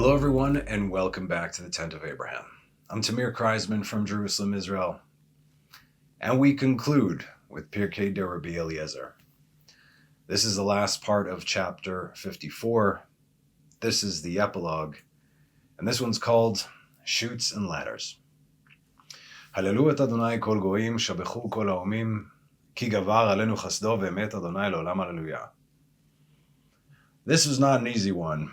Hello, everyone, and welcome back to the Tent of Abraham. I'm Tamir Kreisman from Jerusalem, Israel, and we conclude with Pirkei de Rabbi Eliezer. This is the last part of chapter 54. This is the epilogue, and this one's called Chutes and Ladders. Hallelu et Adonai kol goyim, shabechu kol haomim, ki gavar alenu chasdo ve'emet Adonai le'olam hallelujah. This was not an easy one,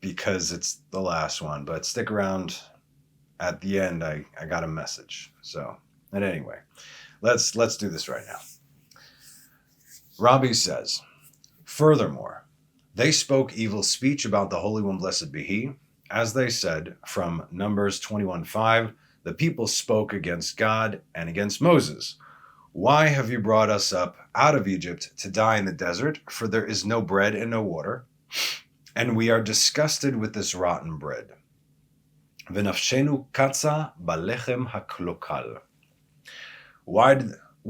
because it's the last one, but stick around at the end. I got a message. So, and anyway, let's do this right now. Rabbi says, furthermore, they spoke evil speech about the Holy One, blessed be He, as they said from Numbers 21:5, the people spoke against God and against Moses. Why have you brought us up out of Egypt to die in the desert? For there is no bread and no water, and we are disgusted with this rotten bread. V'nafshenu katza balechem haklokal. What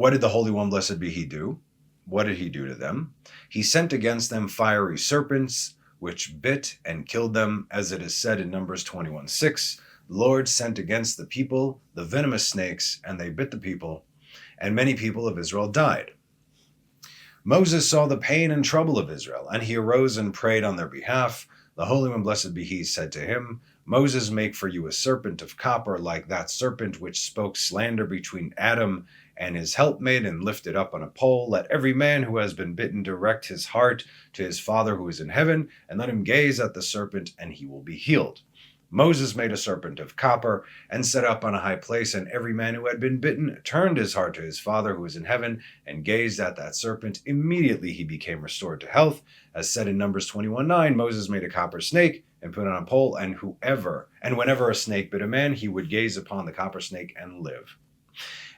did the Holy One, blessed be He, do? What did He do to them? He sent against them fiery serpents, which bit and killed them, as it is said in Numbers 21:6. The Lord sent against the people the venomous snakes, and they bit the people, and many people of Israel died. Moses saw the pain and trouble of Israel, and he arose and prayed on their behalf. The Holy One, blessed be He, said to him, Moses, make for you a serpent of copper like that serpent which spoke slander between Adam and his helpmate and lifted up on a pole. Let every man who has been bitten direct his heart to his Father who is in heaven, and let him gaze at the serpent, and he will be healed. Moses made a serpent of copper and set up on a high place, and every man who had been bitten turned his heart to his Father who is in heaven and gazed at that serpent. Immediately he became restored to health. As said in Numbers 21:9, Moses made a copper snake and put it on a pole, and whenever a snake bit a man, he would gaze upon the copper snake and live.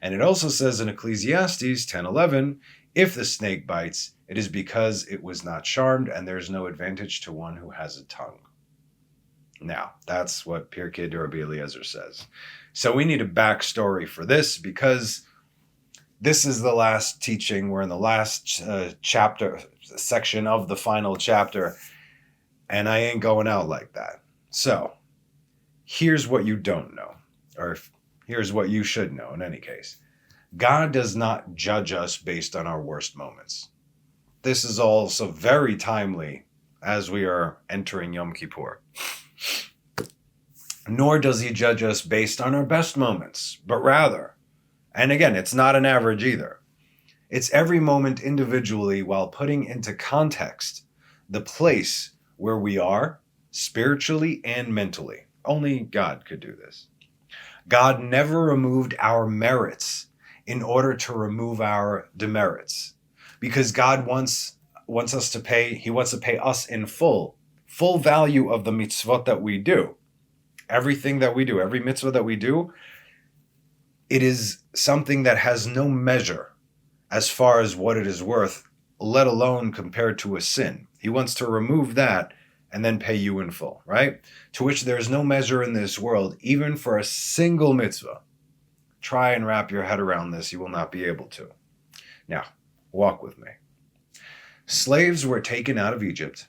And it also says in Ecclesiastes 10:11, if the snake bites, it is because it was not charmed, and there is no advantage to one who has a tongue. Now, that's what Pirkei de Rabbi Eliezer says. So we need a backstory for this, because this is the last teaching. We're in the last section of the final chapter, and I ain't going out like that. So here's what you don't know, or here's what you should know in any case. God does not judge us based on our worst moments. This is also very timely as we are entering Yom Kippur. Nor does He judge us based on our best moments, but rather, and again, it's not an average either, it's every moment individually while putting into context the place where we are spiritually and mentally. Only God could do this. God never removed our merits in order to remove our demerits, because God wants us to pay. He wants to pay us in full value of the mitzvot that we do. Everything that we do, every mitzvah that we do, it is something that has no measure as far as what it is worth, let alone compared to a sin. He wants to remove that and then pay you in full, right? To which there is no measure in this world, even for a single mitzvah. Try and wrap your head around this. You will not be able to. Now, walk with me. Slaves were taken out of Egypt,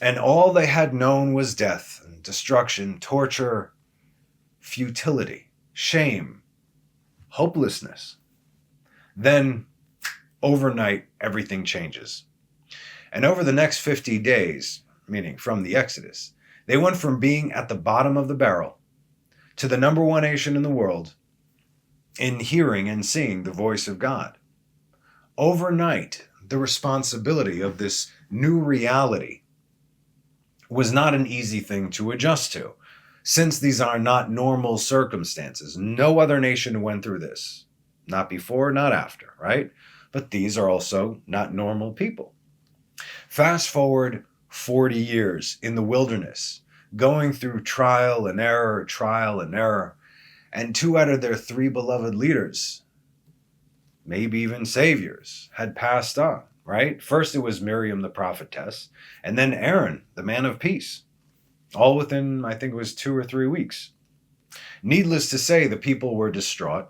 and all they had known was death and destruction, torture, futility, shame, hopelessness. Then, overnight, everything changes. And over the next 50 days, meaning from the Exodus, they went from being at the bottom of the barrel to the number one nation in the world in hearing and seeing the voice of God. Overnight, the responsibility of this new reality was not an easy thing to adjust to, since these are not normal circumstances. No other nation went through this. Not before, not after, right? But these are also not normal people. Fast forward 40 years in the wilderness, going through trial and error, and 2 out of their 3 beloved leaders, maybe even saviors, had passed on. Right? First it was Miriam the prophetess, and then Aaron, the man of peace. All within, I think it was 2 or 3 weeks. Needless to say, the people were distraught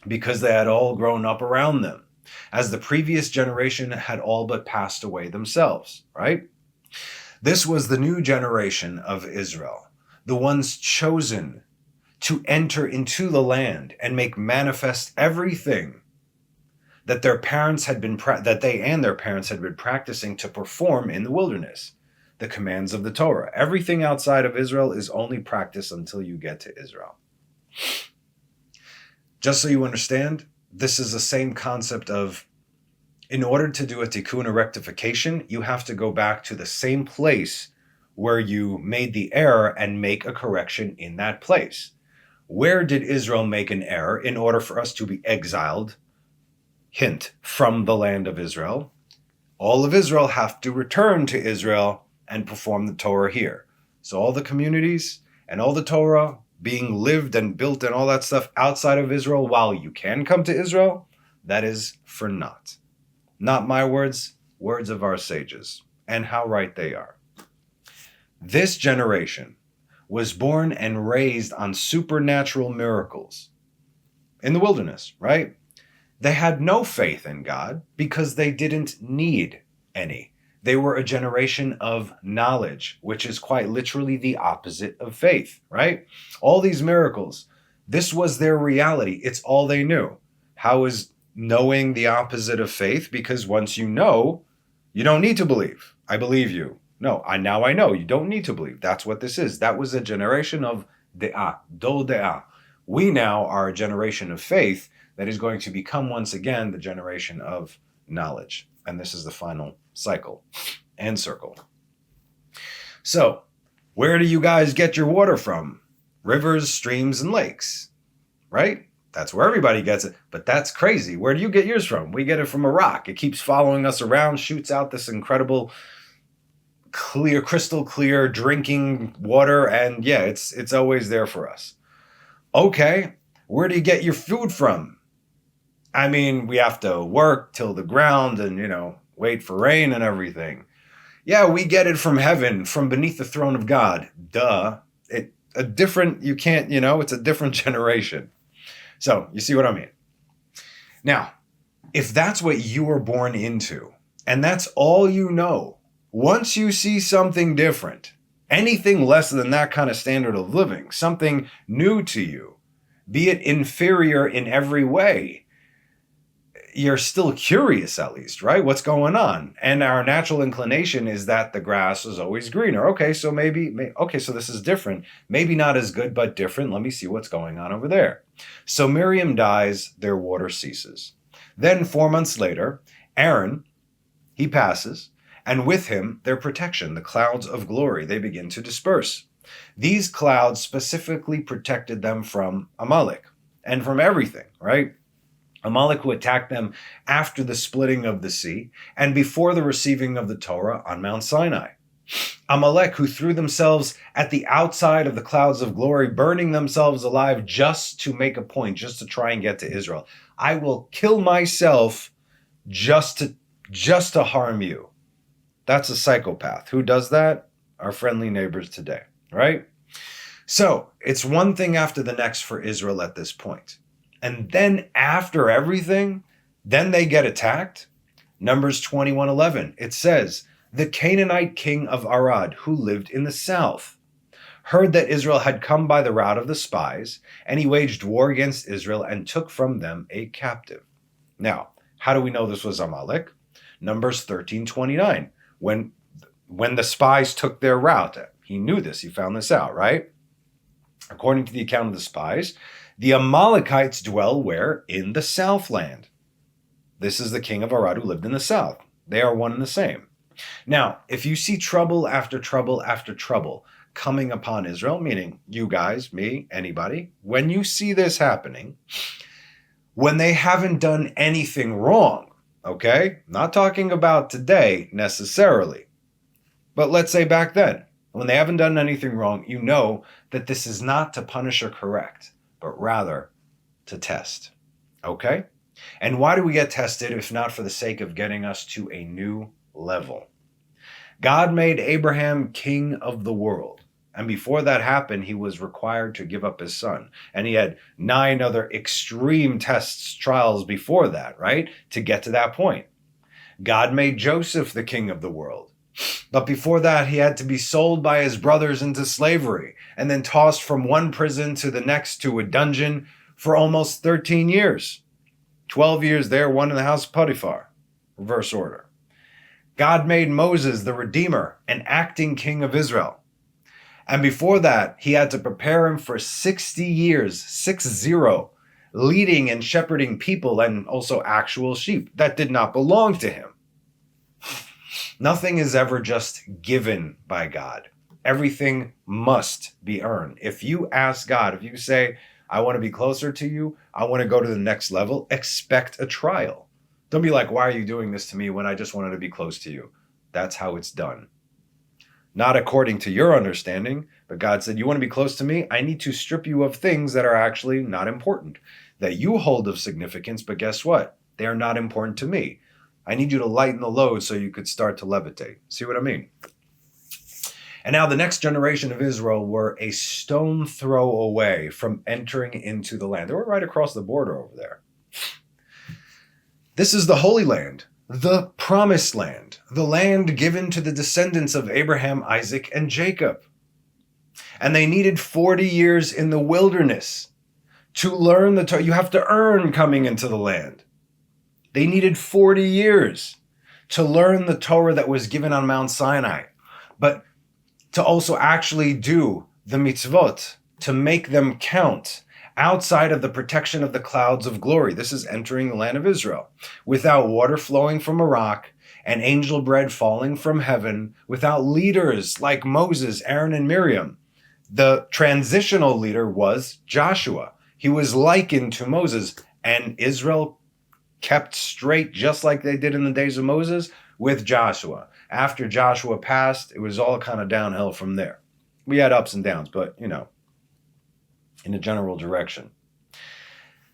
because they had all grown up around them, as the previous generation had all but passed away themselves, right? This was the new generation of Israel, the ones chosen to enter into the land and make manifest everything that their parents had been that they and their parents had been practicing to perform in the wilderness. The commands of the Torah. Everything outside of Israel is only practice until you get to Israel. Just so you understand, this is the same concept of, in order to do a tikkun, a rectification, you have to go back to the same place where you made the error and make a correction in that place. Where did Israel make an error in order for us to be exiled? Hint, from the land of Israel. All of Israel have to return to Israel and perform the Torah here. So all the communities and all the Torah being lived and built and all that stuff outside of Israel, while you can come to Israel, that is for naught. Not my words, words of our sages, and how right they are. This generation was born and raised on supernatural miracles in the wilderness, right? They had no faith in God because they didn't need any. They were a generation of knowledge, which is quite literally the opposite of faith, right? All these miracles, this was their reality. It's all they knew. How is knowing the opposite of faith? Because once you know, you don't need to believe. I believe you. No, now I know. You don't need to believe. That's what this is. That was a generation of de'ah, do de'ah. We now are a generation of faith that is going to become once again the generation of knowledge. And this is the final cycle and circle. So, where do you guys get your water from? Rivers, streams, and lakes, right? That's where everybody gets it. But that's crazy. Where do you get yours from? We get it from a rock. It keeps following us around, shoots out this incredible, clear, crystal clear drinking water. And yeah, it's always there for us. Okay, where do you get your food from? I mean, we have to work, till the ground, and, wait for rain and everything. Yeah, we get it from heaven, from beneath the throne of God. Duh. It's a different generation. So, you see what I mean? Now, if that's what you were born into, and that's all you know, once you see something different, anything less than that kind of standard of living, something new to you, be it inferior in every way, you're still curious, at least, right? What's going on? And our natural inclination is that the grass is always greener. Okay, so so this is different. Maybe not as good, but different. Let me see what's going on over there. So Miriam dies, their water ceases. Then 4 months later, Aaron, he passes, and with him, their protection, the clouds of glory, they begin to disperse. These clouds specifically protected them from Amalek and from everything, right? Amalek, who attacked them after the splitting of the sea and before the receiving of the Torah on Mount Sinai. Amalek, who threw themselves at the outside of the clouds of glory, burning themselves alive just to make a point, just to try and get to Israel. I will kill myself just to harm you. That's a psychopath. Who does that? Our friendly neighbors today, right? So it's one thing after the next for Israel at this point. And then after everything, then they get attacked. Numbers 21:11, it says, the Canaanite king of Arad, who lived in the south, heard that Israel had come by the route of the spies, and he waged war against Israel and took from them a captive. Now, how do we know this was Amalek? Numbers 13:29, when the spies took their route. He knew this. He found this out, right? According to the account of the spies, the Amalekites dwell where? In the southland. This is the king of Arad who lived in the south. They are one and the same. Now, if you see trouble after trouble after trouble coming upon Israel, meaning you guys, me, anybody, when you see this happening, when they haven't done anything wrong, okay? Not talking about today necessarily, but let's say back then, when they haven't done anything wrong, you know that this is not to punish or correct, but rather to test. Okay? And why do we get tested if not for the sake of getting us to a new level? God made Abraham king of the world. And before that happened, he was required to give up his son. And he had 9 other extreme tests, trials before that, right? To get to that point. God made Joseph the king of the world. But before that, he had to be sold by his brothers into slavery and then tossed from one prison to the next to a dungeon for almost 13 years. 12 years there, one in the house of Potiphar. Reverse order. God made Moses the Redeemer, an acting king of Israel. And before that, he had to prepare him for 60 years, 6-0, leading and shepherding people and also actual sheep that did not belong to him. Nothing is ever just given by God. Everything must be earned. If you ask God, if you say, I want to be closer to you, I want to go to the next level, expect a trial. Don't be like, why are you doing this to me when I just wanted to be close to you? That's how it's done. Not according to your understanding, but God said, you want to be close to me? I need to strip you of things that are actually not important, that you hold of significance, but guess what? They are not important to me. I need you to lighten the load so you could start to levitate. See what I mean? And now the next generation of Israel were a stone throw away from entering into the land. They were right across the border over there. This is the Holy Land, the Promised Land, the land given to the descendants of Abraham, Isaac, and Jacob. And they needed 40 years in the wilderness to learn the Torah. You have to earn coming into the land. They needed 40 years to learn the Torah that was given on Mount Sinai, but to also actually do the mitzvot, to make them count outside of the protection of the clouds of glory. This is entering the land of Israel, without water flowing from a rock and angel bread falling from heaven, without leaders like Moses, Aaron, and Miriam. The transitional leader was Joshua. He was likened to Moses, and Israel kept straight just like they did in the days of Moses with Joshua. After Joshua passed, it was all kind of downhill from there. We had ups and downs, but, in a general direction.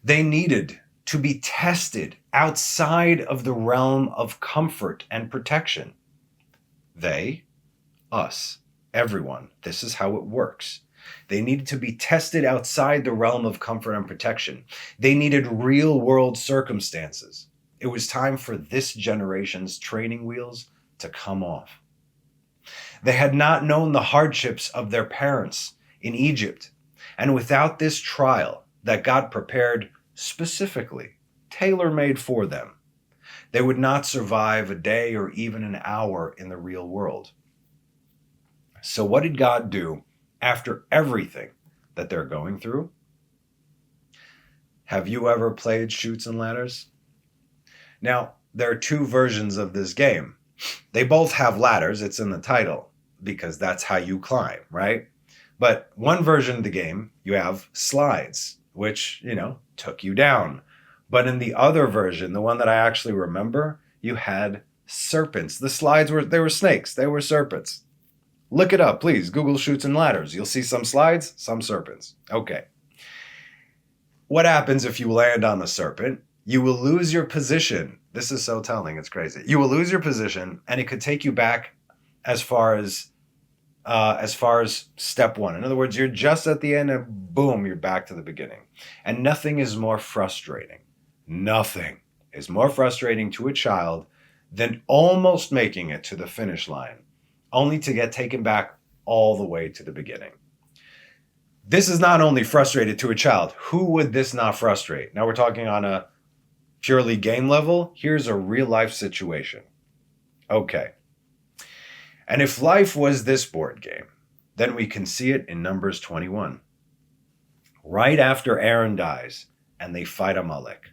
They needed to be tested outside of the realm of comfort and protection. They, us, everyone, this is how it works. They needed to be tested outside the realm of comfort and protection. They needed real world circumstances. It was time for this generation's training wheels to come off. They had not known the hardships of their parents in Egypt. And without this trial that God prepared specifically, tailor-made for them, they would not survive a day or even an hour in the real world. So what did God do after everything that they're going through? Have you ever played Chutes and Ladders? Now, there are two versions of this game. They both have ladders. It's in the title because that's how you climb, right? But one version of the game, you have slides, which, took you down. But in the other version, the one that I actually remember, you had serpents. The slides they were snakes. They were serpents. Look it up, please. Google Chutes and Ladders. You'll see some slides, some serpents. Okay. What happens if you land on the serpent? You will lose your position. This is so telling. It's crazy. You will lose your position, and it could take you back as far as step one. In other words, you're just at the end and boom, you're back to the beginning. And nothing is more frustrating. Nothing is more frustrating to a child than almost making it to the finish line, only to get taken back all the way to the beginning. This is not only frustrated to a child. Who would this not frustrate? Now we're talking on a purely game level. Here's a real life situation. Okay. And if life was this board game, then we can see it in Numbers 21. Right after Aaron dies and they fight Amalek.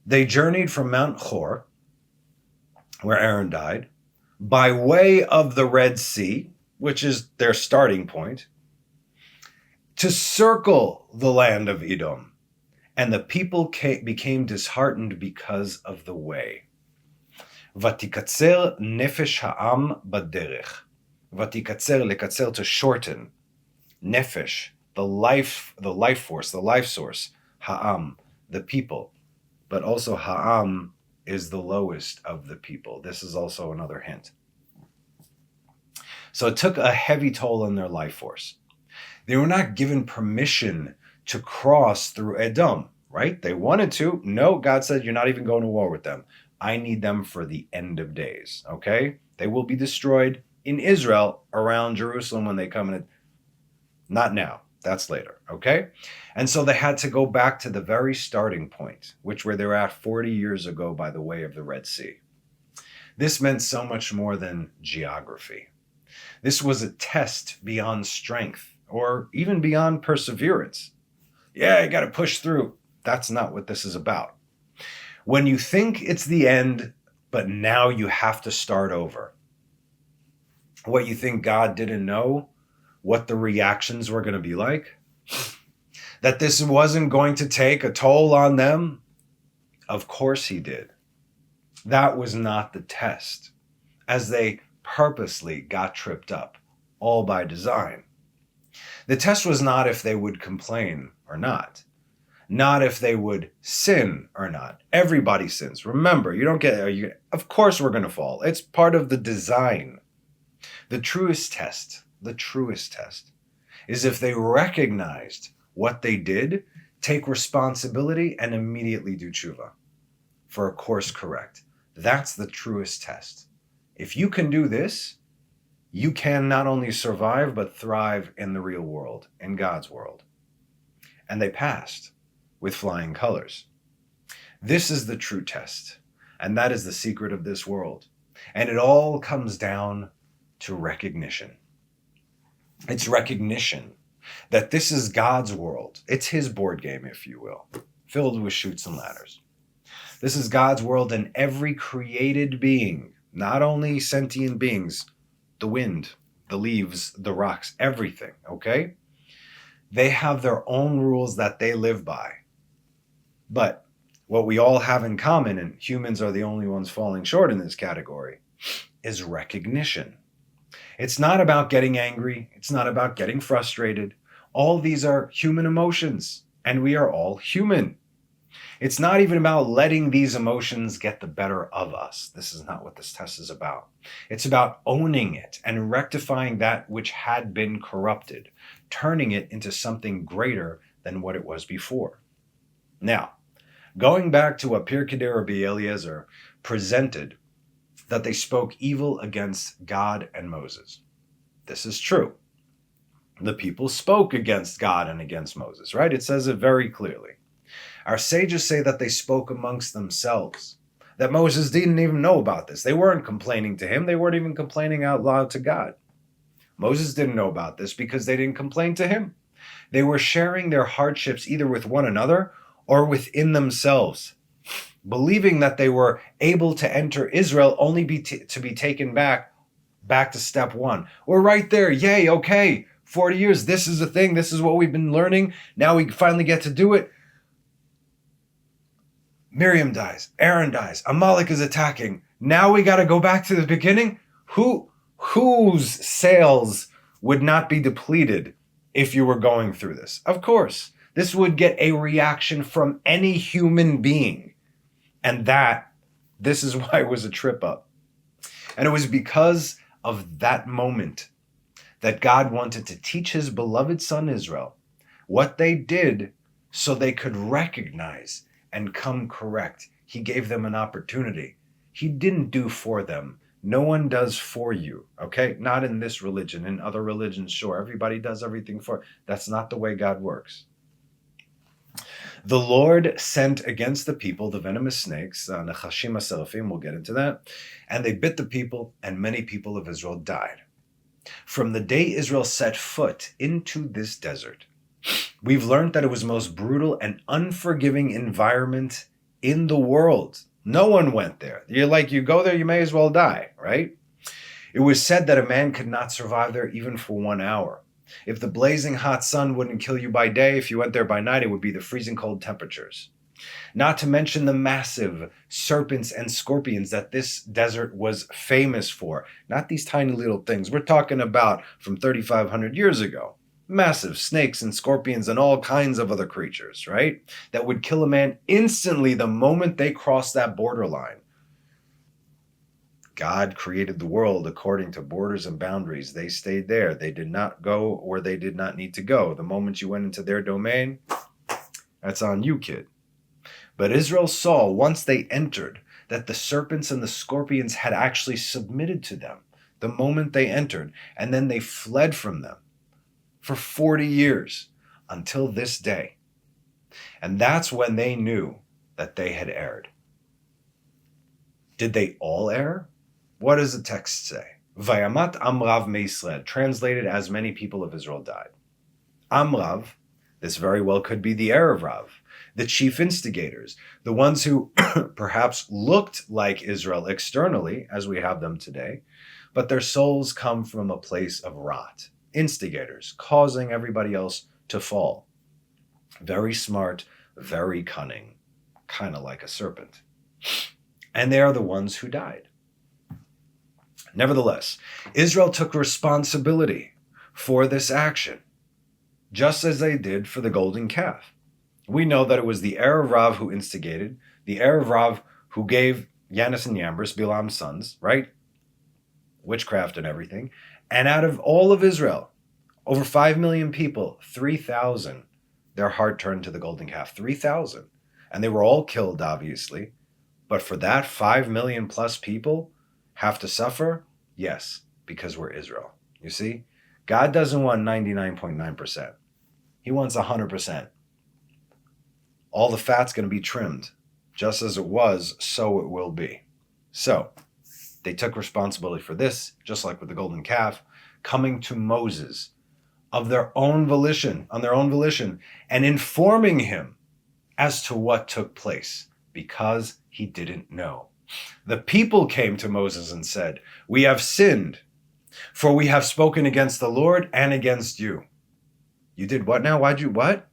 They journeyed from Mount Hor, where Aaron died, by way of the Red Sea, which is their starting point, to circle the land of Edom. And the people became disheartened because of the way. Vatikatzer nefesh ha'am baderech. Vatikatzer, lekatzer, to shorten. Nefesh, the life force, the life source. Ha'am, the people. But also ha'am is the lowest of the people. This is also another hint. So it took a heavy toll on their life force. They were not given permission to cross through Edom, right? They wanted to. No, God said, you're not even going to war with them. I need them for the end of days, okay? They will be destroyed in Israel around Jerusalem when they come in. Not now. That's later, okay? And so they had to go back to the very starting point, which where they were at 40 years ago by the way of the Red Sea. This meant so much more than geography. This was a test beyond strength or even beyond perseverance. Yeah, you got to push through. That's not what this is about. When you think it's the end, but now you have to start over. What you think God didn't know, what the reactions were going to be like, that this wasn't going to take a toll on them. Of course he did. That was not the test, as they purposely got tripped up, all by design. The test was not if they would complain or not if they would sin or not. Everybody sins. Remember, of course we're going to fall. It's part of the design. The truest test is if they recognized what they did, take responsibility, and immediately do tshuva for a course correct. That's the truest test. If you can do this, you can not only survive, but thrive in the real world, in God's world. And they passed with flying colors. This is the true test, and that is the secret of this world. And it all comes down to recognition. It's recognition that this is God's world. It's his board game, if you will, filled with chutes and ladders. This is God's world, and every created being, not only sentient beings, the wind, the leaves, the rocks, everything, okay? They have their own rules that they live by. But what we all have in common, and humans are the only ones falling short in this category, is recognition. It's not about getting angry. It's not about getting frustrated. All these are human emotions, and we are all human. It's not even about letting these emotions get the better of us. This is not what this test is about. It's about owning it and rectifying that which had been corrupted, turning it into something greater than what it was before. Now, going back to what Pirkei Rabbi Eliezer presented, that they spoke evil against God and Moses. This is true. The people spoke against God and against Moses, right? It says it very clearly. Our sages say that they spoke amongst themselves, that Moses didn't even know about this. They weren't complaining to him. They weren't even complaining out loud to God. Moses didn't know about this because they didn't complain to him. They were sharing their hardships either with one another or within themselves, believing that they were able to enter Israel only to be taken back to step one. We're right there. Yay, okay, 40 years, this is the thing. This is what we've been learning. Now we finally get to do it. Miriam dies. Aaron dies. Amalek is attacking. Now we got to go back to the beginning? Whose sails would not be depleted if you were going through this? Of course. This would get a reaction from any human being. And this is why it was a trip up. And it was because of that moment that God wanted to teach his beloved son Israel what they did so they could recognize and come correct. He gave them an opportunity. He didn't do for them. No one does for you, okay? Not in this religion. In other religions, sure, everybody does everything for. That's not the way God works. The Lord sent against the people the venomous snakes, Nechashim HaSeraphim, we'll get into that, and they bit the people, and many people of Israel died. From the day Israel set foot into this desert, we've learned that it was the most brutal and unforgiving environment in the world. No one went there. You go there, you may as well die, right? It was said that a man could not survive there even for 1 hour. If the blazing hot sun wouldn't kill you by day, if you went there by night, it would be the freezing cold temperatures. Not to mention the massive serpents and scorpions that this desert was famous for. Not these tiny little things. We're talking about from 3,500 years ago. Massive snakes and scorpions and all kinds of other creatures, right? That would kill a man instantly the moment they crossed that borderline. God created the world according to borders and boundaries. They stayed there. They did not go where they did not need to go. The moment you went into their domain, that's on you, kid. But Israel saw once they entered that the serpents and the scorpions had actually submitted to them the moment they entered, and then they fled from them for 40 years until this day. And that's when they knew that they had erred. Did they all err? What does the text say? Vayamat Amrav Me'Israel, translated as many people of Israel died. Amrav, this very well could be the Erev Rav, the chief instigators, the ones who perhaps looked like Israel externally, as we have them today, but their souls come from a place of rot. Instigators, causing everybody else to fall. Very smart, very cunning, kind of like a serpent. And they are the ones who died. Nevertheless, Israel took responsibility for this action, just as they did for the golden calf. We know that it was the Erev Rav who instigated, the Erev Rav who gave Yanis and Yambres, Bilam's sons, right? Witchcraft and everything. And out of all of Israel, over 5 million people, 3,000, their heart turned to the golden calf. 3,000. And they were all killed, obviously. But for that, 5 million plus people have to suffer? Yes, because we're Israel. You see? God doesn't want 99.9%. He wants 100%. All the fat's going to be trimmed. Just as it was, so it will be. So, they took responsibility for this, just like with the golden calf, coming to Moses of their own volition, on their own volition, and informing him as to what took place, because he didn't know. The people came to Moses and said, "We have sinned, for we have spoken against the Lord and against you." You did what now? Why'd you what?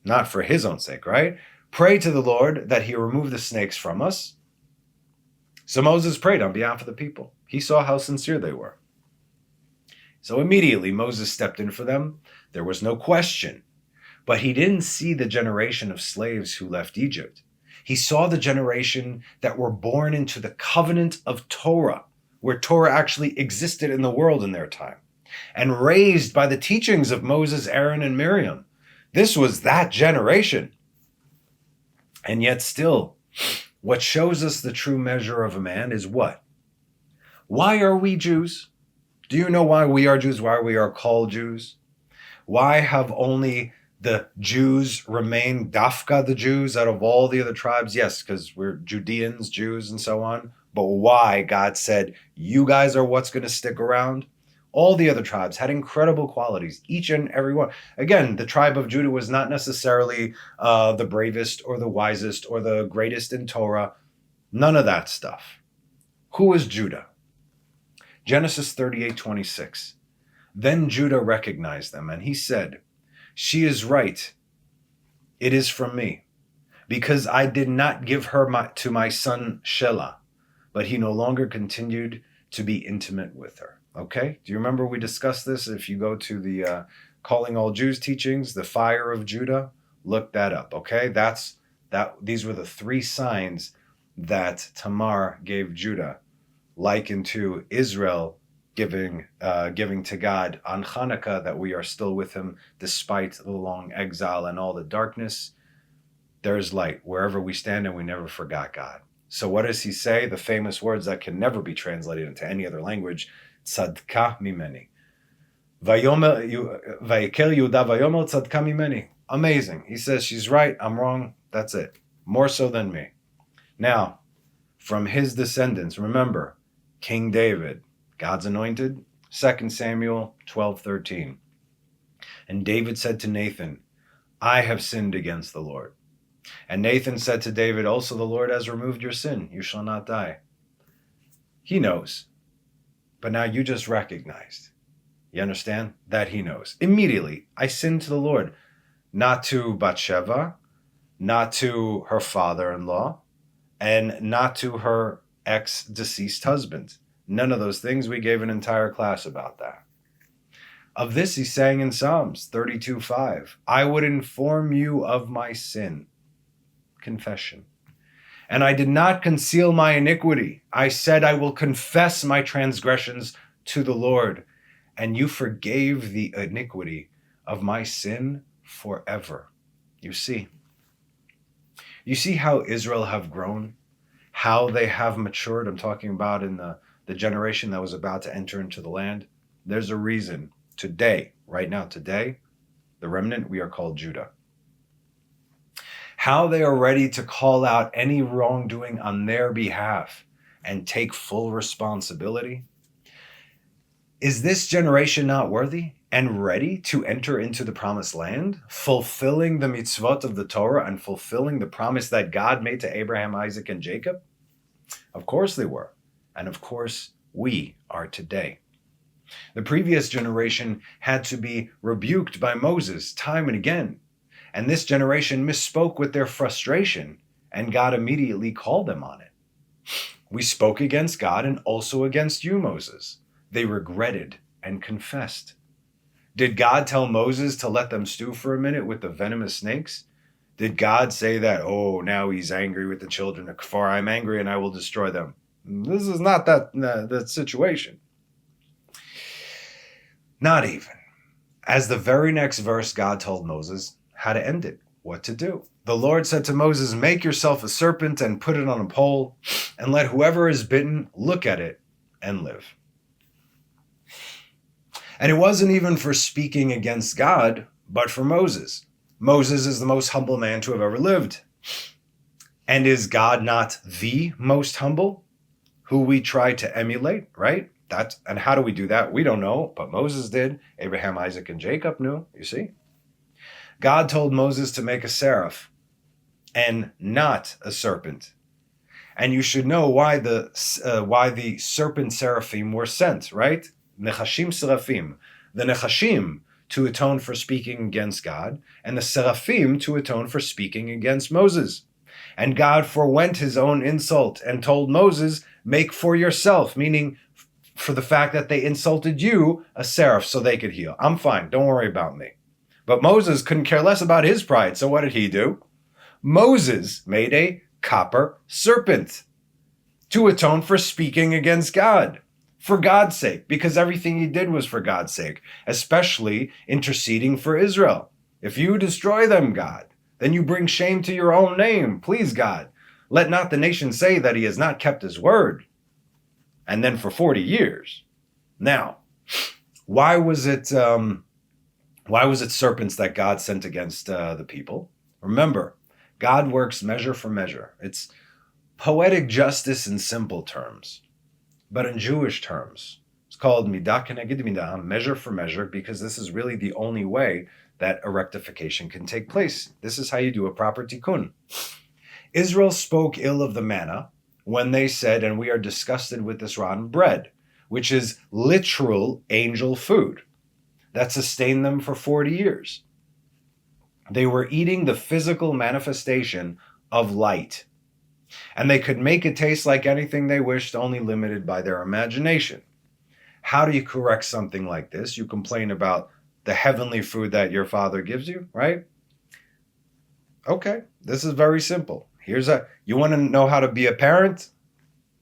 Not for his own sake, right? Pray to the Lord that he remove the snakes from us. So Moses prayed on behalf of the people. He saw how sincere they were. So immediately Moses stepped in for them. There was no question. But he didn't see the generation of slaves who left Egypt. He saw the generation that were born into the covenant of Torah, where Torah actually existed in the world in their time, and raised by the teachings of Moses, Aaron, and Miriam. This was that generation. And yet still, what shows us the true measure of a man is what? Why are we Jews? Do you know why we are Jews? Why we are called Jews? Why have only the Jews remained dafka the Jews out of all the other tribes? Yes, because we're Judeans, Jews, and so on. But why God said, you guys are what's going to stick around? All the other tribes had incredible qualities, each and every one. Again, the tribe of Judah was not necessarily the bravest or the wisest or the greatest in Torah. None of that stuff. Who is Judah? Genesis 38:26. Then Judah recognized them, and he said, "She is right. It is from me, because I did not give her to my son Shelah." But he no longer continued to be intimate with her. Okay? Do you remember we discussed this? If you go to the Calling All Jews teachings, the fire of Judah, look that up. Okay? These were the 3 signs that Tamir gave Judah, likened to Israel giving to God on Hanukkah, that we are still with him despite the long exile and all the darkness. There's light wherever we stand, and we never forgot God. So what does he say? The famous words that can never be translated into any other language. Tzadka mimeni. Vayiker Yehuda vayomer tzadka mimeni. Amazing. He says, she's right, I'm wrong, that's it. More so than me. Now, from his descendants, remember, King David, God's anointed, 2 Samuel 12:13. And David said to Nathan, I have sinned against the Lord. And Nathan said to David, also the Lord has removed your sin. You shall not die. He knows. But now you just recognized. You understand? That he knows. Immediately, I sinned to the Lord. Not to Bathsheba, not to her father-in-law, and not to her ex-deceased husband. None of those things. We gave an entire class about that. Of this he sang in Psalms 32:5. I would inform you of my sin. Confession. And I did not conceal my iniquity. I said, I will confess my transgressions to the Lord. And you forgave the iniquity of my sin forever. You see how Israel have grown? how they have matured. I'm talking about in the generation that was about to enter into the land. There's a reason today, right now, today, the remnant, we are called Judah. How they are ready to call out any wrongdoing on their behalf and take full responsibility. Is this generation not worthy and ready to enter into the promised land, fulfilling the mitzvot of the Torah and fulfilling the promise that God made to Abraham, Isaac, and Jacob? Of course they were. And of course we are today. The previous generation had to be rebuked by Moses time and again. And this generation misspoke with their frustration, and God immediately called them on it. We spoke against God and also against you, Moses. They regretted and confessed. Did God tell Moses to let them stew for a minute with the venomous snakes? Did God say that, oh, now he's angry with the children of Kfar, I'm angry and I will destroy them? This is not that situation. Not even. As the very next verse, God told Moses how to end it, what to do. The Lord said to Moses, make yourself a serpent and put it on a pole, and let whoever is bitten look at it and live. And it wasn't even for speaking against God, but for Moses. Moses is the most humble man to have ever lived. And is God not the most humble, who we try to emulate, right? And how do we do that? We don't know, but Moses did. Abraham, Isaac, and Jacob knew, you see. God told Moses to make a seraph and not a serpent. And you should know why the serpent seraphim were sent, right? Nechashim seraphim. The nechashim to atone for speaking against God, and the seraphim to atone for speaking against Moses. And God forwent his own insult and told Moses, make for yourself, meaning for the fact that they insulted you, a seraph so they could heal. I'm fine, don't worry about me. But Moses couldn't care less about his pride, so what did he do? Moses made a copper serpent to atone for speaking against God, for God's sake, because everything he did was for God's sake, especially interceding for Israel. If you destroy them, God, then you bring shame to your own name. Please, God, let not the nation say that he has not kept his word. And then for 40 years. Now, why was it serpents that God sent against the people? Remember, God works measure for measure. It's poetic justice in simple terms. But in Jewish terms, it's called midah keneged midah, measure for measure, because this is really the only way that a rectification can take place. This is how you do a proper tikkun. Israel spoke ill of the manna when they said, and we are disgusted with this rotten bread, which is literal angel food that sustained them for 40 years. They were eating the physical manifestation of light, and they could make it taste like anything they wished, only limited by their imagination. How do you correct something like this? You complain about the heavenly food that your father gives you, right? Okay, this is very simple. You want to know how to be a parent?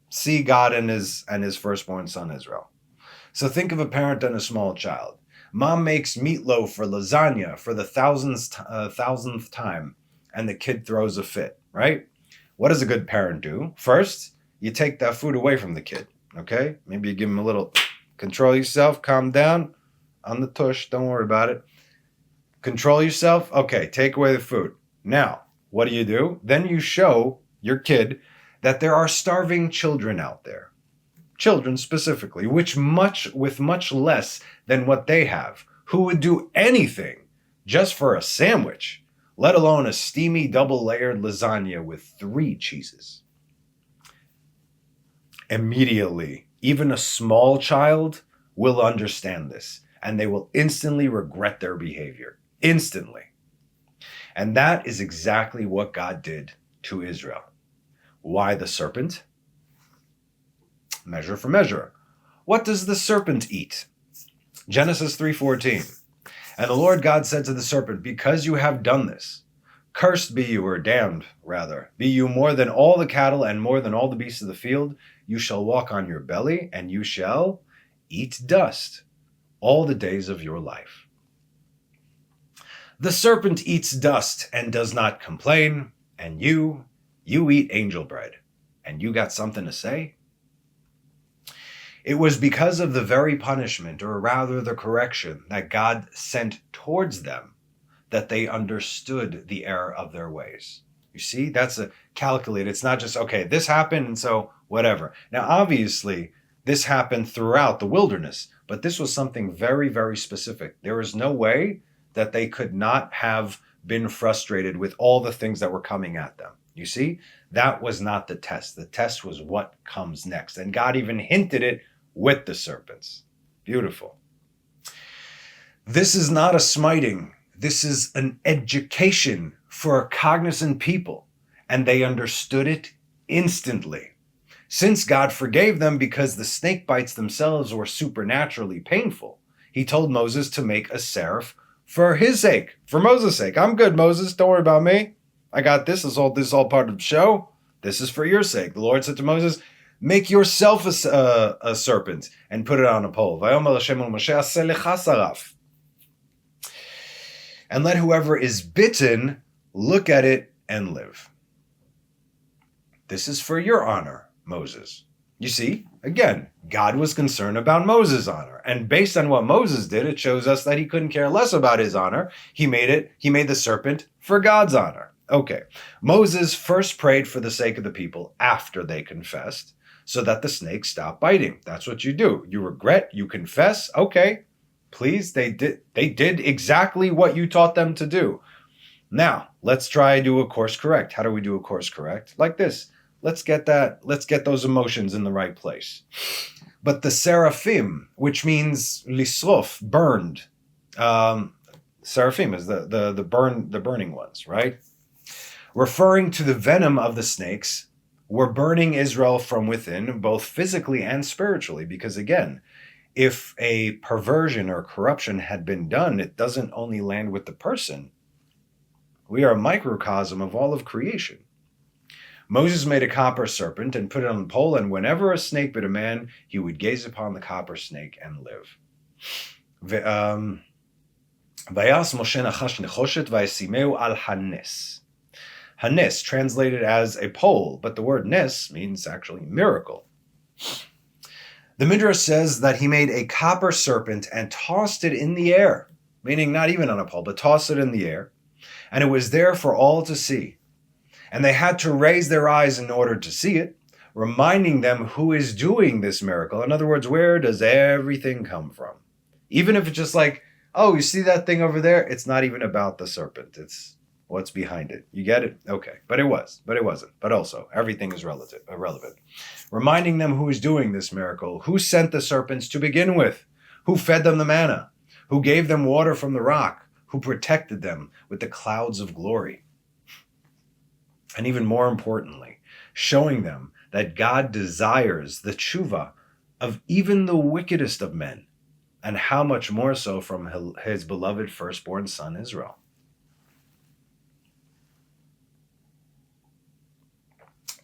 See God and his firstborn son Israel. So think of a parent and a small child. Mom makes meatloaf or lasagna for the thousandth time, and the kid throws a fit, right? What does a good parent do? First, you take that food away from the kid, okay? Maybe you give him a little, control yourself, calm down, on the tush, don't worry about it. Control yourself, okay, take away the food. Now, what do? Then you show your kid that there are starving children out there. Children specifically, with much less than what they have, who would do anything just for a sandwich, let alone a steamy double-layered lasagna with 3 cheeses. Immediately, even a small child will understand this, and they will instantly regret their behavior. Instantly. And that is exactly what God did to Israel. Why the serpent? Measure for measure. What does the serpent eat? Genesis 3:14. And the Lord God said to the serpent, because you have done this, cursed be you, or damned, rather, be you more than all the cattle and more than all the beasts of the field. You shall walk on your belly, and you shall eat dust all the days of your life. The serpent eats dust and does not complain, and you eat angel bread. and you got something to say? It was because of the very punishment, or rather the correction, that God sent towards them that they understood the error of their ways. You see, that's a calculated. It's not just, okay, this happened, and so whatever. Now, obviously, this happened throughout the wilderness, but this was something very, very specific. There was no way that they could not have been frustrated with all the things that were coming at them. You see, that was not the test. The test was what comes next. And God even hinted it with the serpents. Beautiful. This is not a smiting. This is an education for a cognizant people. And they understood it instantly. Since God forgave them because the snake bites themselves were supernaturally painful, he told Moses to make a seraph for his sake, for Moses' sake. I'm good, Moses. Don't worry about me. I got this. This is all part of the show. This is for your sake. The Lord said to Moses, make yourself a serpent and put it on a pole. And let whoever is bitten look at it and live. This is for your honor, Moses. You see, again, God was concerned about Moses' honor. And based on what Moses did, it shows us that he couldn't care less about his honor. He made the serpent for God's honor. Okay, Moses first prayed for the sake of the people after they confessed, so that the snake stopped biting. That's what you do. You regret, you confess. Okay, please, they did exactly what you taught them to do. Now, let's try to do a course correct. How do we do a course correct? Like this. Let's get those emotions in the right place. But the seraphim, which means lisrof, burned. Seraphim is the burning ones, right? Referring to the venom of the snakes, were burning Israel from within, both physically and spiritually. Because again, if a perversion or corruption had been done, it doesn't only land with the person. We are a microcosm of all of creation. Moses made a copper serpent and put it on the pole, and whenever a snake bit a man, he would gaze upon the copper snake and live. Vayas Moshe nachash nechoshet vayasimeu al hanes. Hanes, translated as a pole, but the word nes means actually miracle. The Midrash says that he made a copper serpent and tossed it in the air, meaning not even on a pole, but tossed it in the air, and it was there for all to see. And they had to raise their eyes in order to see it, reminding them who is doing this miracle. In other words, where does everything come from? Even if it's just like, oh, you see that thing over there? It's not even about the serpent. It's what's behind it. You get it? Okay. But it wasn't. But also, everything is irrelevant. Reminding them who is doing this miracle, who sent the serpents to begin with, who fed them the manna, who gave them water from the rock, who protected them with the clouds of glory. And even more importantly, showing them that God desires the tshuva of even the wickedest of men, and how much more so from his beloved firstborn son Israel.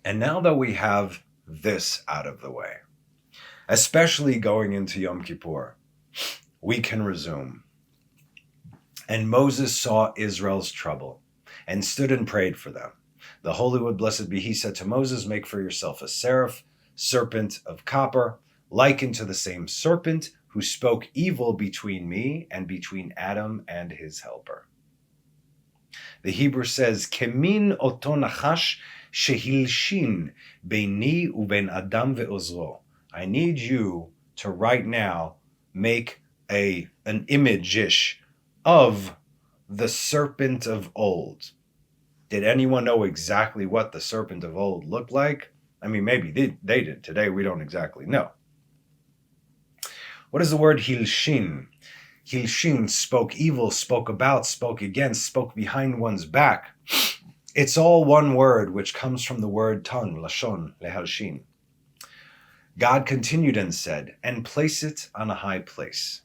And now that we have this out of the way, especially going into Yom Kippur, we can resume. And Moses saw Israel's trouble and stood and prayed for them. The Holy One, blessed be he, said to Moses, make for yourself a serpent of copper, likened to the same serpent who spoke evil between me and between Adam and his helper. The Hebrew says, Kemin oto nachash shehilshin beini uben Adam ve'ozro. I need you to right now make an image-ish of the serpent of old. Did anyone know exactly what the serpent of old looked like? I mean, maybe they did. Today, we don't exactly know. What is the word hilshin? Hilshin, spoke evil, spoke about, spoke against, spoke behind one's back. It's all one word, which comes from the word tongue, lashon, lehalshin. God continued and said, and place it on a high place.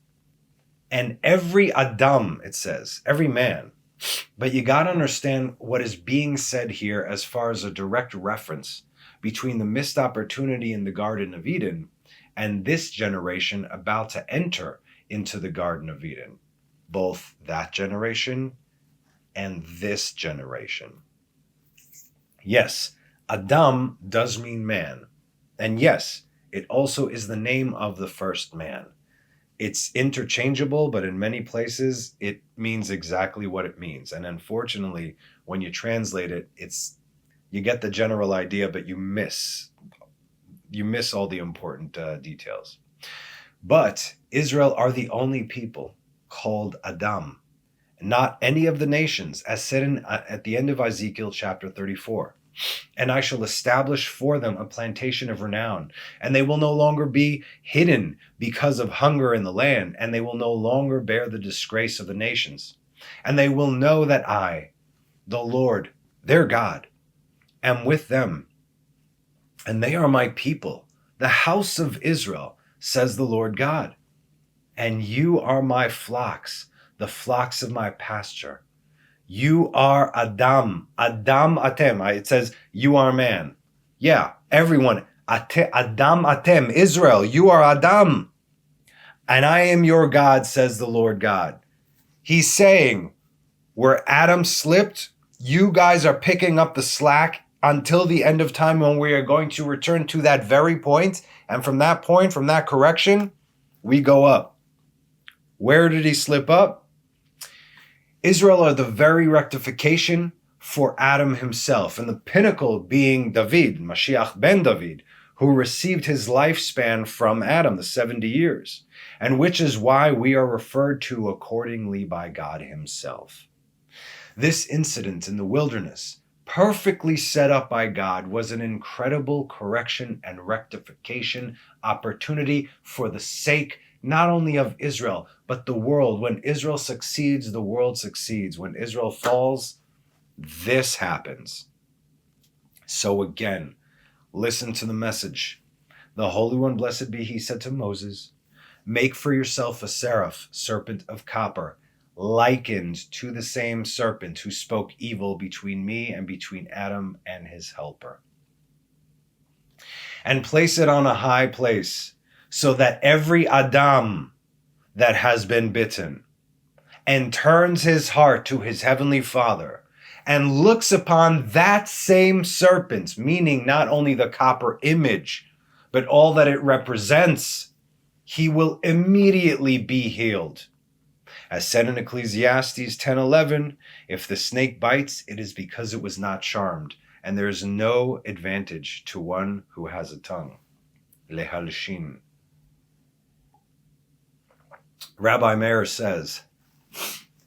And every Adam, it says, every man. But you got to understand what is being said here as far as a direct reference between the missed opportunity in the Garden of Eden and this generation about to enter into the Garden of Eden. Both that generation and this generation. Yes, Adam does mean man. And yes, it also is the name of the first man. It's interchangeable, but in many places it means exactly what it means. And unfortunately, when you translate it, you get the general idea, but you miss all the important details. But Israel are the only people called Adam, not any of the nations, as said at the end of Ezekiel chapter 34. And I shall establish for them a plantation of renown, and they will no longer be hidden because of hunger in the land, and they will no longer bear the disgrace of the nations. And they will know that I, the Lord, their God, am with them, and they are my people, the house of Israel, says the Lord God. And you are my flocks, the flocks of my pasture. You are Adam. Adam atem. It says, you are man. Yeah, everyone. Adam atem. Israel, you are Adam. And I am your God, says the Lord God. He's saying, where Adam slipped, you guys are picking up the slack until the end of time, when we are going to return to that very point. And from that point, from that correction, we go up. Where did he slip up? Israel are the very rectification for Adam himself, and the pinnacle being David, Mashiach ben David, who received his lifespan from Adam, the 70 years, and which is why we are referred to accordingly by God himself. This incident in the wilderness, perfectly set up by God, was an incredible correction and rectification opportunity for the sake not only of Israel, but the world. When Israel succeeds, the world succeeds. When Israel falls, this happens. So again, listen to the message. The Holy One, blessed be he, said to Moses, make for yourself a serpent of copper, likened to the same serpent who spoke evil between me and between Adam and his helper. And place it on a high place, so that every Adam that has been bitten and turns his heart to his heavenly Father and looks upon that same serpent, meaning not only the copper image, but all that it represents, he will immediately be healed. As said in Ecclesiastes 10:11, if the snake bites, it is because it was not charmed, and there is no advantage to one who has a tongue. Lehalshin. Rabbi Meir says,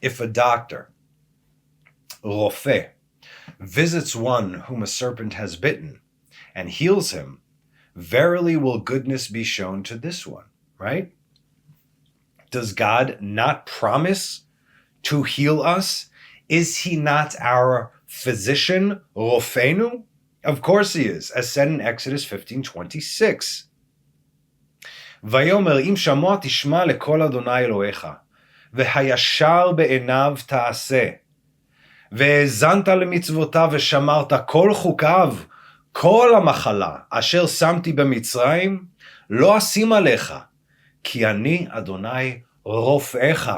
if a doctor, Rofeh, visits one whom a serpent has bitten and heals him, verily will goodness be shown to this one, right? Does God not promise to heal us? Is he not our physician, Rofenu? Of course he is, as said in Exodus 15:26. ויאמר אם שמוע תשמע לקול אדוני אלוהיך, והישר בעיניו תעשה, והאזנת למצוותיו ושמרת כל חוקיו, כל המחלה אשר שמתי במצרים, לא אשים עליך, כי אני אדוני רופאך.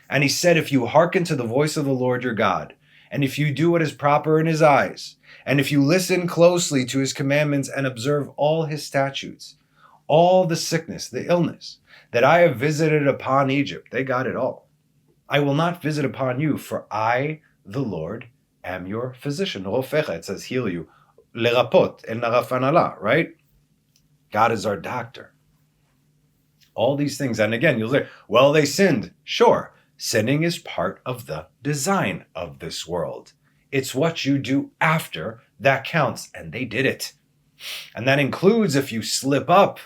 And he said, if you hearken to the voice of the Lord your God, and if you do what is proper in his eyes, and if you listen closely to his commandments and observe all his statutes, all the sickness, the illness that I have visited upon Egypt, they got it all. I will not visit upon you, for I, the Lord, am your physician. Rofecha, it says heal you. Lerapot, el narafanala, right? God is our doctor. All these things. And again, you'll say, well, they sinned. Sure, sinning is part of the design of this world. It's what you do after that counts, and they did it. And that includes if you slip up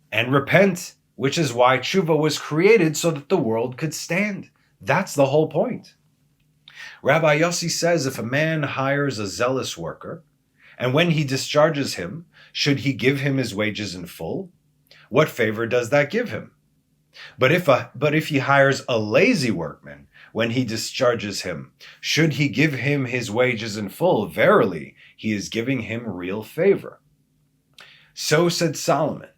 and repent, which is why tshuva was created, so that the world could stand. That's the whole point. Rabbi Yossi says if a man hires a zealous worker, and when he discharges him, should he give him his wages in full? What favor does that give him? But if he hires a lazy workman, when he discharges him, should he give him his wages in full? Verily, he is giving him real favor. So said Solomon.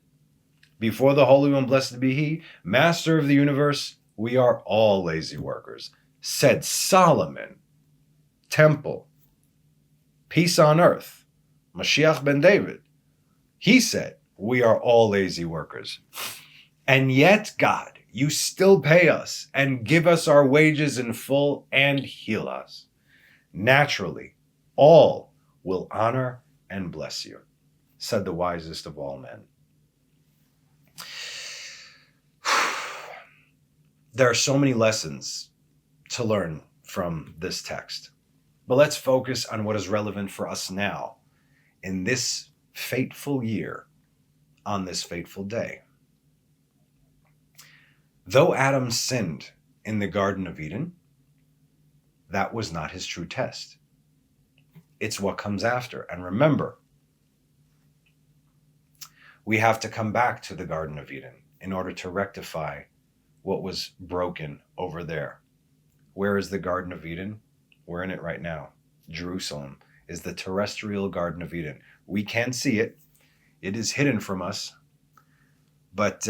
Before the Holy One, blessed be he, Master of the universe, we are all lazy workers. Said Solomon, temple, peace on earth, Mashiach ben David, he said, we are all lazy workers. And yet, God, you still pay us and give us our wages in full and heal us. Naturally, all will honor and bless you, said the wisest of all men. There are so many lessons to learn from this text, but let's focus on what is relevant for us now in this fateful year, on this fateful day. Though Adam sinned in the Garden of Eden, that was not his true test. It's what comes after. And remember, we have to come back to the Garden of Eden in order to rectify what was broken over there. Where is the Garden of Eden? We're in it right now. Jerusalem is the terrestrial Garden of Eden. We can't see it. It is hidden from us. But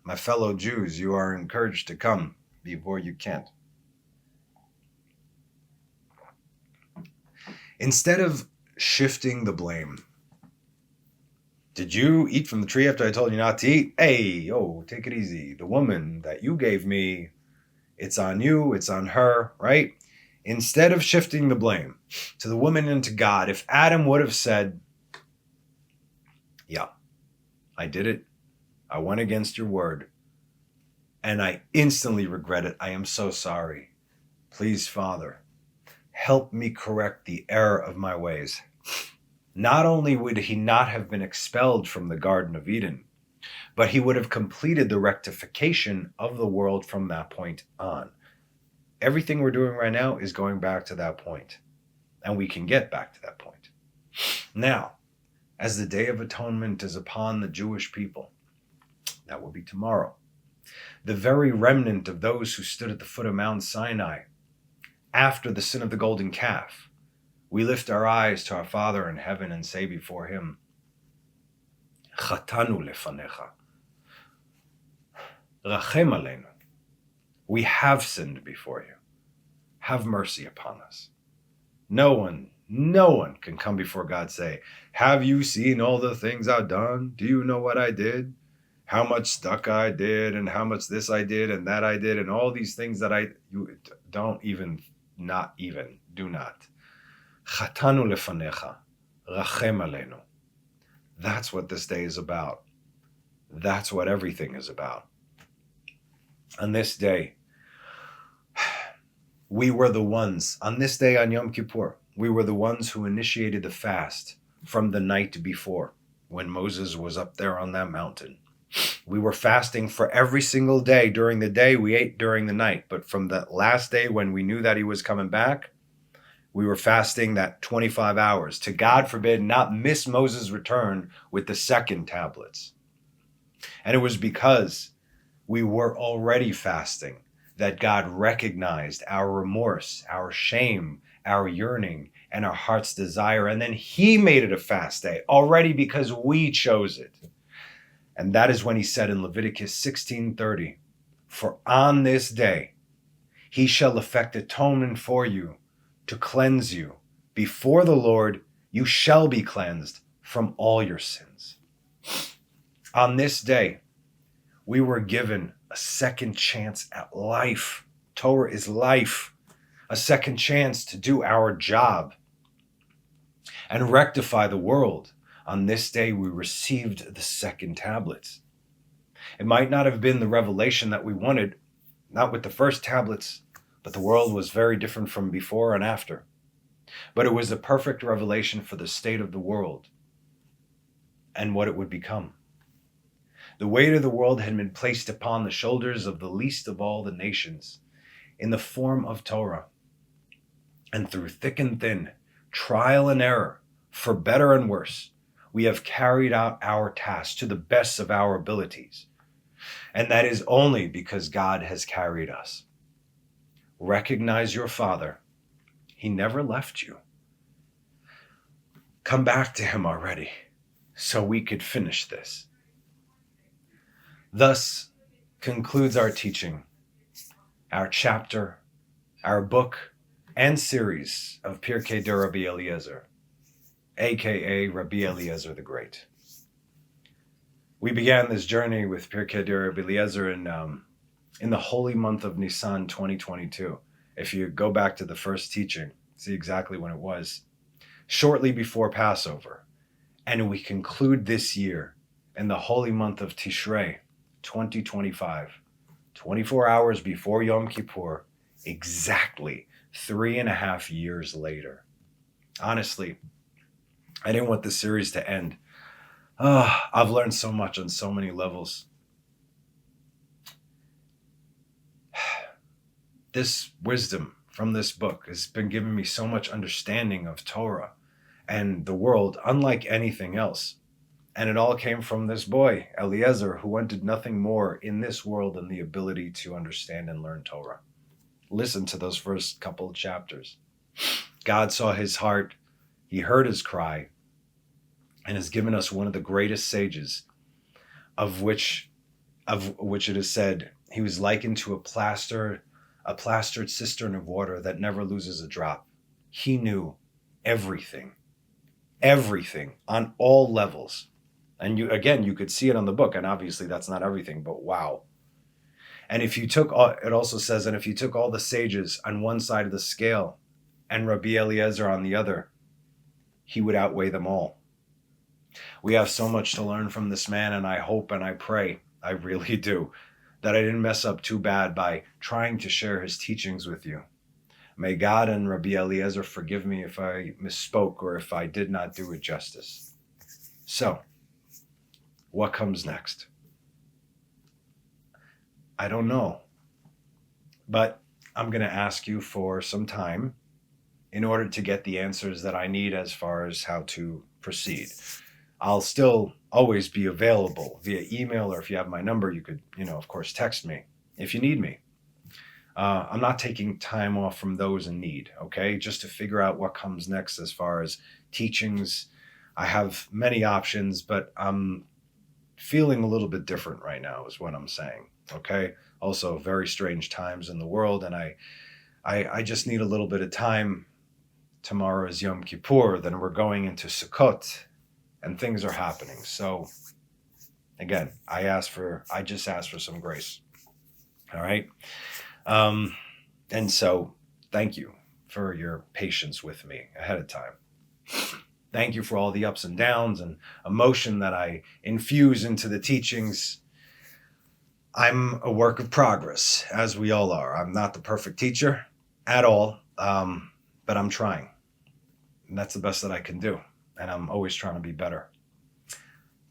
my fellow Jews, you are encouraged to come before you can't. Instead of shifting the blame, did you eat from the tree after I told you not to eat? Hey, take it easy. The woman that you gave me, it's on you, it's on her, right? Instead of shifting the blame to the woman and to God, if Adam would have said, yeah, I did it. I went against your word. And I instantly regret it. I am so sorry. Please, Father, help me correct the error of my ways. Not only would he not have been expelled from the Garden of Eden, but he would have completed the rectification of the world from that point on. Everything we're doing right now is going back to that point, and we can get back to that point. Now, as the Day of Atonement is upon the Jewish people, that will be tomorrow, the very remnant of those who stood at the foot of Mount Sinai after the sin of the golden calf, we lift our eyes to our Father in heaven and say before him, Chatanu lefanecha, rachem aleinu. We have sinned before you. Have mercy upon us. No one can come before God and say, have you seen all the things I've done? Do you know what I did? How much stuck I did, and how much this I did, and that I did, and all these things that you don't even, not even, do not. Chatanu lefanecha, rachem aleinu. That's what this day is about. That's what everything is about. On this day, we were the ones, on this day on Yom Kippur, we were the ones who initiated the fast from the night before, when Moses was up there on that mountain. We were fasting for every single day. During the day, we ate during the night. But from the last day when we knew that he was coming back, we were fasting that 25 hours to, God forbid, not miss Moses' return with the second tablets. And it was because we were already fasting that God recognized our remorse, our shame, our yearning, and our heart's desire. And then he made it a fast day already because we chose it. And that is when he said in Leviticus 16:30, for on this day he shall effect atonement for you to cleanse you. Before the Lord you shall be cleansed from all your sins. On this day, we were given a second chance at life. Torah is life. A second chance to do our job and rectify the world. On this day, we received the second tablets. It might not have been the revelation that we wanted, not with the first tablets, but the world was very different from before and after. But it was a perfect revelation for the state of the world and what it would become. The weight of the world had been placed upon the shoulders of the least of all the nations in the form of Torah. And through thick and thin, trial and error, for better and worse, we have carried out our task to the best of our abilities. And that is only because God has carried us. Recognize your Father. He never left you. Come back to him already so we could finish this. Thus concludes our teaching, our chapter, our book, and series of Pirkei Rabbi Eliezer. aka Rabbi Eliezer the Great. We began this journey with Pirkei de Rabbi Eliezer in the holy month of Nisan 2022. If you go back to the first teaching, see exactly when it was. Shortly before Passover. And we conclude this year in the holy month of Tishrei 2025. 24 hours before Yom Kippur, exactly 3.5 years later. Honestly, I didn't want this series to end. I've learned so much on so many levels. This wisdom from this book has been giving me so much understanding of Torah and the world, unlike anything else. And it all came from this boy, Eliezer, who wanted nothing more in this world than the ability to understand and learn Torah. Listen to those first couple of chapters. God saw his heart, he heard his cry, and has given us one of the greatest sages, of which it is said, he was likened to a plastered cistern of water that never loses a drop. He knew everything on all levels. And you could see it on the book, and obviously that's not everything, but wow. And if you took all, it also says, and if you took all the sages on one side of the scale and Rabbi Eliezer on the other, he would outweigh them all. We have so much to learn from this man, and I hope and I pray, I really do, that I didn't mess up too bad by trying to share his teachings with you. May God and Rabbi Eliezer forgive me if I misspoke or if I did not do it justice. So, what comes next? I don't know. But I'm going to ask you for some time in order to get the answers that I need as far as how to proceed. I'll still always be available via email, or if you have my number, you could, of course, text me if you need me. I'm not taking time off from those in need, okay? Just to figure out what comes next as far as teachings. I have many options, but I'm feeling a little bit different right now is what I'm saying, okay? Also, very strange times in the world, and I just need a little bit of time. Tomorrow is Yom Kippur, then we're going into Sukkot, and things are happening. So, again, I just asked for some grace, all right? And so, thank you for your patience with me ahead of time. Thank you for all the ups and downs and emotion that I infuse into the teachings. I'm a work of progress, as we all are. I'm not the perfect teacher at all, but I'm trying. And that's the best that I can do. And I'm always trying to be better.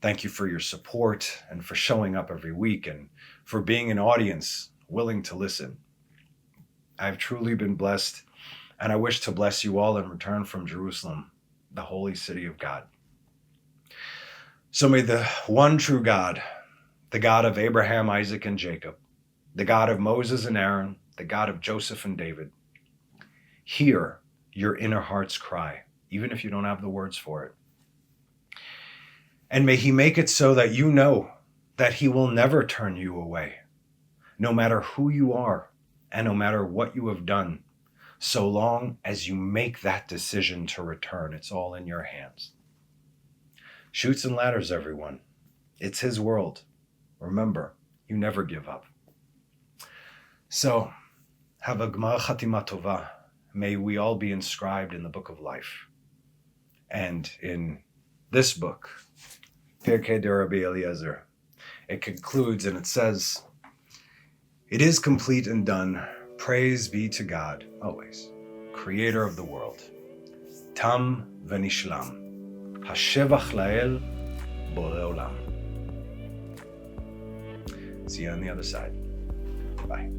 Thank you for your support and for showing up every week and for being an audience willing to listen. I've truly been blessed, and I wish to bless you all in return from Jerusalem, the holy city of God. So may the one true God, the God of Abraham, Isaac, and Jacob, the God of Moses and Aaron, the God of Joseph and David, hear your inner heart's cry, even if you don't have the words for it. And may he make it so that you know that he will never turn you away, no matter who you are and no matter what you have done. So long as you make that decision to return, it's all in your hands. Chutes and ladders, everyone. It's his world. Remember, you never give up. So, have a Gmar Chatima Tova. May we all be inscribed in the book of life. And in this book, Pirkei de Rabbi Eliezer, it concludes and it says, "It is complete and done. Praise be to God, always, creator of the world. Tam v'nishlam. Hashevach la'el borei olam." See you on the other side. Bye.